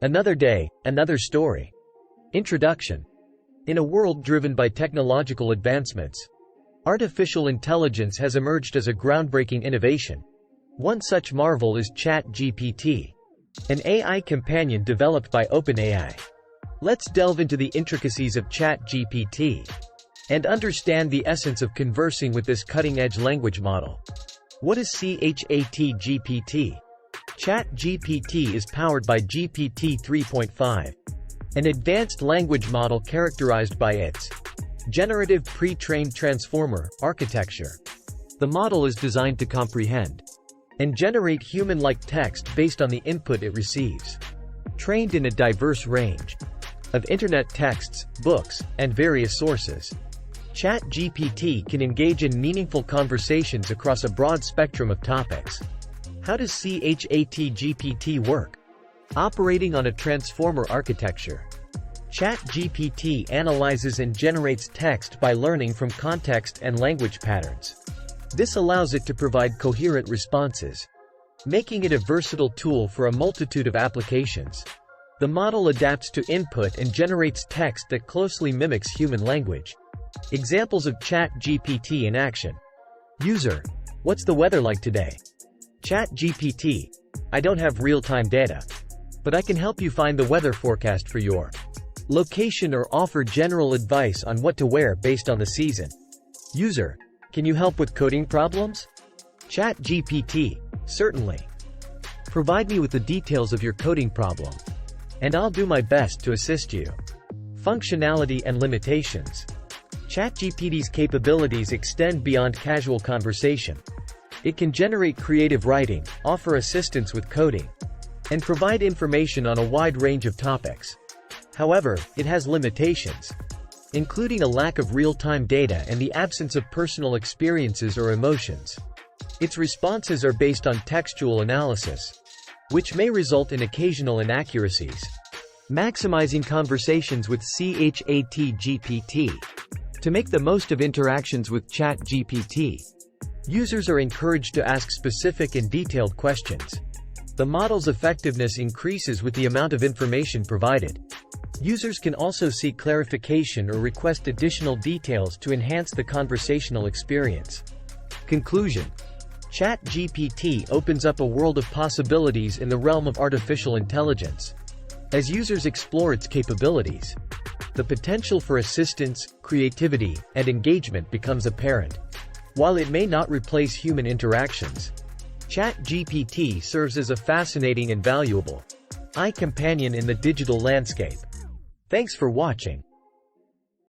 Another day, another story. Introduction. In a world driven by technological advancements, artificial intelligence has emerged as a groundbreaking innovation. One such marvel is ChatGPT, an AI companion developed by OpenAI. Let's delve into the intricacies of ChatGPT and understand the essence of conversing with this cutting-edge language model. What is ChatGPT? ChatGPT is powered by GPT 3.5, an advanced language model characterized by its generative pre-trained transformer architecture. The model is designed to comprehend and generate human-like text based on the input it receives. Trained in a diverse range of internet texts, books, and various sources, ChatGPT can engage in meaningful conversations across a broad spectrum of topics. How does ChatGPT work? Operating on a transformer architecture, ChatGPT analyzes and generates text by learning from context and language patterns. This allows it to provide coherent responses, making it a versatile tool for a multitude of applications. The model adapts to input and generates text that closely mimics human language. Examples of ChatGPT in action. User: what's the weather like today? ChatGPT: I don't have real-time data, but I can help you find the weather forecast for your location or offer general advice on what to wear based on the season. User: can you help with coding problems? ChatGPT: certainly. Provide me with the details of your coding problem, and I'll do my best to assist you. Functionality and limitations. ChatGPT's capabilities extend beyond casual conversation. It can generate creative writing, offer assistance with coding, and provide information on a wide range of topics. However, it has limitations, including a lack of real-time data and the absence of personal experiences or emotions. Its responses are based on textual analysis, which may result in occasional inaccuracies. Maximizing conversations with ChatGPT. To make the most of interactions with ChatGPT, users are encouraged to ask specific and detailed questions. The model's effectiveness increases with the amount of information provided. Users can also seek clarification or request additional details to enhance the conversational experience. Conclusion. ChatGPT opens up a world of possibilities in the realm of artificial intelligence. As users explore its capabilities, the potential for assistance, creativity, and engagement becomes apparent. While it may not replace human interactions, ChatGPT serves as a fascinating and valuable AI companion in the digital landscape. Thanks for watching.